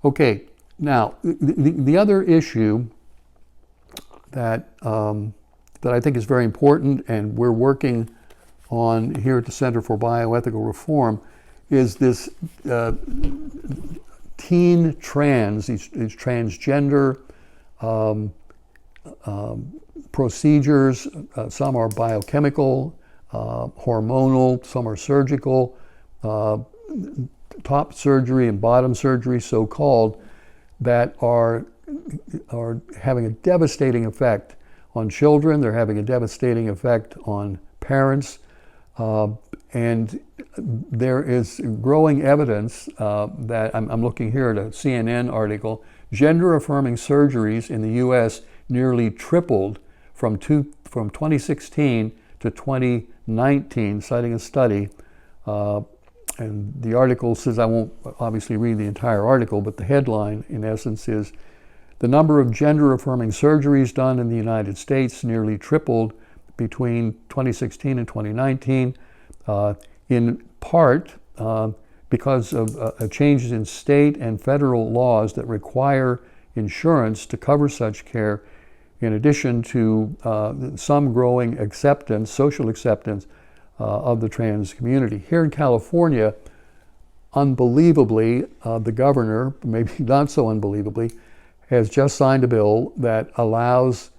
Okay, now the other issue that that I think is very important, and we're working on here at the Center for Bioethical Reform, is this teen trans, these transgender procedures. Some are biochemical, hormonal, some are surgical, top surgery and bottom surgery, so-called, that are having a devastating effect on children. They're having a devastating effect on parents, and there is growing evidence that I'm looking here at a CNN article. Gender-affirming surgeries in the U.S. nearly tripled from 2016 to 2019, citing a study. And the article says, I won't obviously read the entire article, but the headline, in essence, is the number of gender-affirming surgeries done in the United States nearly tripled between 2016 and 2019, in part because of changes in state and federal laws that require insurance to cover such care, in addition to some growing acceptance, social acceptance, of the trans community. Here in California, unbelievably, the governor, maybe not so unbelievably, has just signed a bill that allows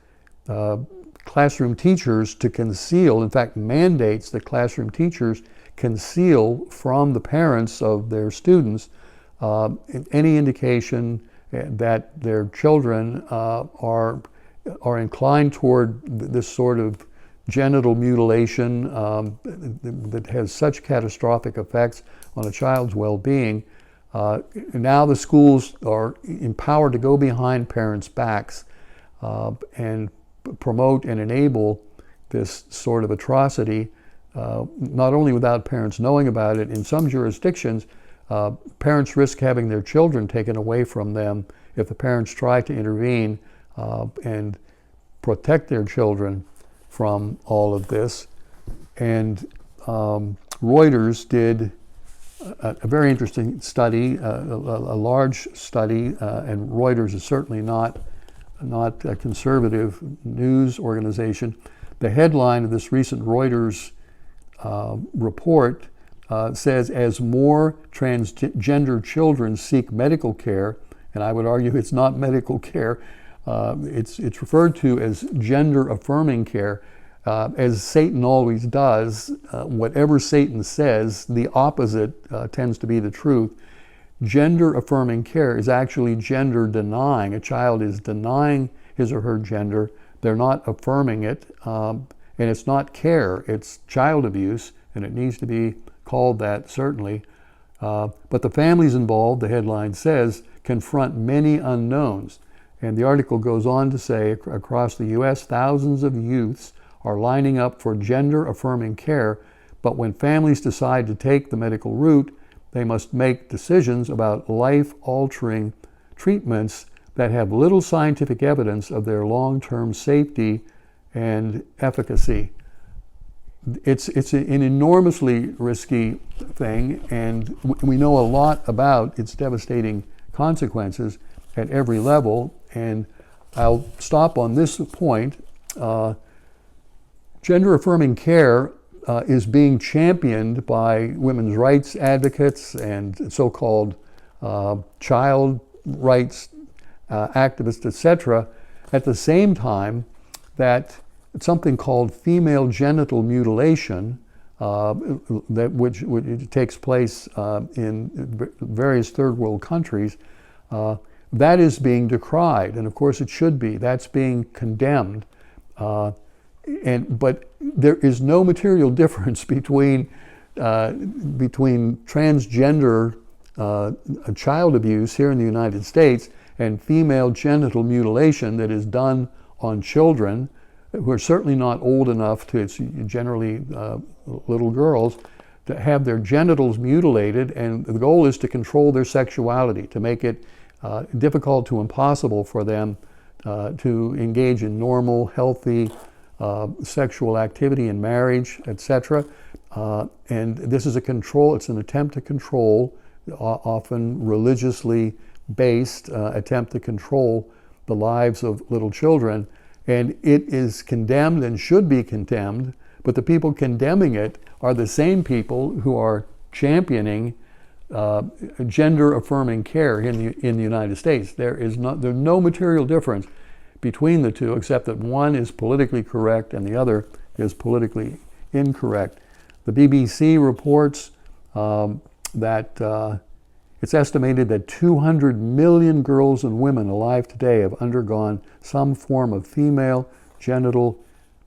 classroom teachers to conceal, in fact mandates that classroom teachers conceal from the parents of their students any indication that their children are inclined toward this sort of genital mutilation that has such catastrophic effects on a child's well-being. Now the schools are empowered to go behind parents' backs and promote and enable this sort of atrocity, not only without parents knowing about it. In some jurisdictions, parents risk having their children taken away from them if the parents try to intervene and protect their children from all of this. And Reuters did a very interesting study, a large study, and Reuters is certainly not a conservative news organization. The headline of this recent Reuters report says, as more transgender children seek medical care, and I would argue it's not medical care, it's referred to as gender-affirming care. As Satan always does, whatever Satan says, the opposite tends to be the truth. Gender-affirming care is actually gender-denying. A child is denying his or her gender. They're not affirming it. And it's not care, it's child abuse, and it needs to be called that, certainly. But the families involved, the headline says, confront many unknowns. And the article goes on to say, across the U.S., thousands of youths are lining up for gender-affirming care, but when families decide to take the medical route, they must make decisions about life-altering treatments that have little scientific evidence of their long-term safety and efficacy. It's an enormously risky thing, and we know a lot about its devastating consequences at every level. And I'll stop on this point. Gender-affirming care is being championed by women's rights advocates and so-called child rights activists, etc., at the same time that something called female genital mutilation, which takes place in various third world countries, that is being decried, and of course it should be. That's being condemned. But there is no material difference between transgender child abuse here in the United States and female genital mutilation that is done on children who are certainly not old enough to, it's generally little girls, to have their genitals mutilated, and the goal is to control their sexuality, to make it difficult to impossible for them to engage in normal, healthy sexual activity in marriage, etc. And this is it's an attempt to control, often religiously based attempt to control the lives of little children. And it is condemned and should be condemned, but the people condemning it are the same people who are championing gender-affirming care in the United States. There's no material difference between the two, except that one is politically correct and the other is politically incorrect. The BBC reports that it's estimated that 200 million girls and women alive today have undergone some form of female genital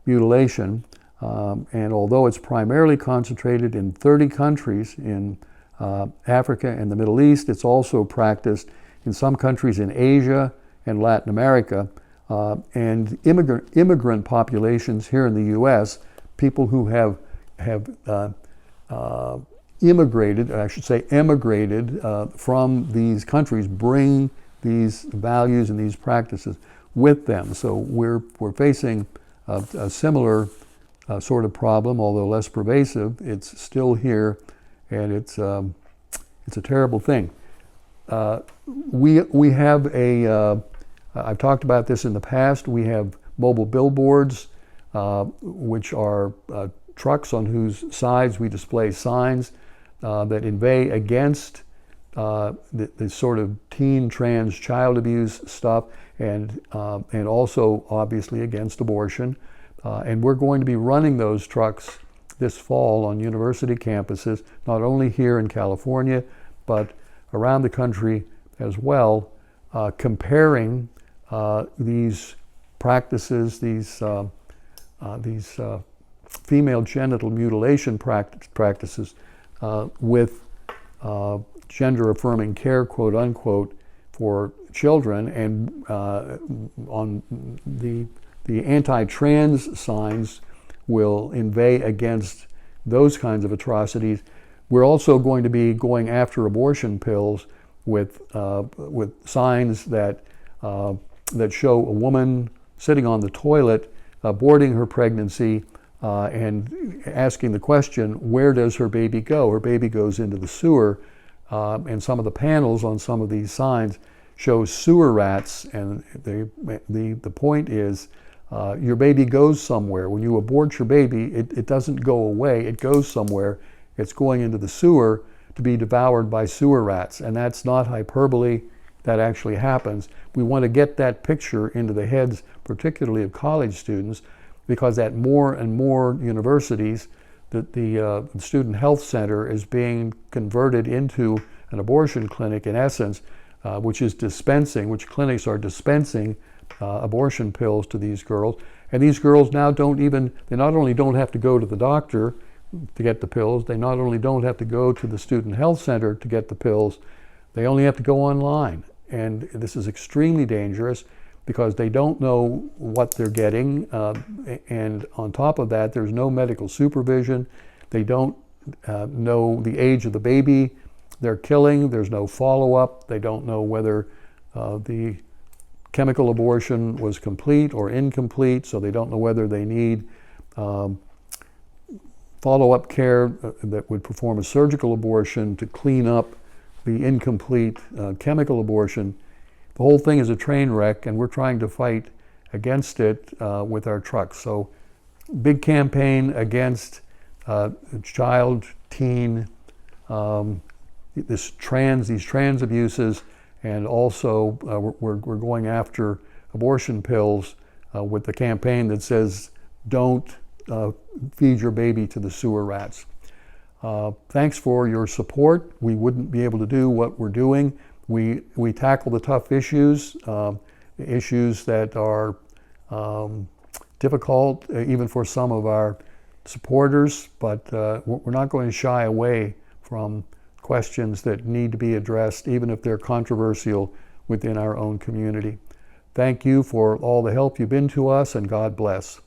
mutilation. And although it's primarily concentrated in 30 countries in Africa and the Middle East, it's also practiced in some countries in Asia and Latin America. And immigrant populations here in the U.S., people who have immigrated, or I should say emigrated from these countries, bring these values and these practices with them. So we're facing a similar sort of problem, although less pervasive. It's still here, and it's a terrible thing. We have I've talked about this in the past. We have mobile billboards, which are trucks on whose sides we display signs that inveigh against the sort of teen, trans, child abuse stuff, and also obviously against abortion. And we're going to be running those trucks this fall on university campuses, not only here in California, but around the country as well, comparing these practices, these female genital mutilation practices with gender-affirming care, quote unquote, for children, and on the anti-trans signs will inveigh against those kinds of atrocities. We're also going to be going after abortion pills with signs that show a woman sitting on the toilet, aborting her pregnancy, and asking the question, where does her baby go? Her baby goes into the sewer, and some of the panels on some of these signs show sewer rats, and the point is, your baby goes somewhere. When you abort your baby, it doesn't go away, it goes somewhere. It's going into the sewer to be devoured by sewer rats, and that's not hyperbole, that actually happens. We want to get that picture into the heads, particularly of college students, because at more and more universities, the Student Health Center is being converted into an abortion clinic, in essence, which clinics are dispensing abortion pills to these girls. And these girls now they not only don't have to go to the doctor to get the pills, they not only don't have to go to the Student Health Center to get the pills, they only have to go online. And this is extremely dangerous because they don't know what they're getting. And on top of that, there's no medical supervision. They don't know the age of the baby they're killing. There's no follow-up. They don't know whether the chemical abortion was complete or incomplete, so they don't know whether they need follow-up care that would perform a surgical abortion to clean up the incomplete chemical abortion. The whole thing is a train wreck, and we're trying to fight against it with our trucks. So, big campaign against child, teen, these trans abuses, and also we're going after abortion pills with the campaign that says, don't feed your baby to the sewer rats. Thanks for your support. We wouldn't be able to do what we're doing. We tackle the tough issues, issues that are difficult even for some of our supporters, but we're not going to shy away from questions that need to be addressed, even if they're controversial within our own community. Thank you for all the help you've been to us, and God bless.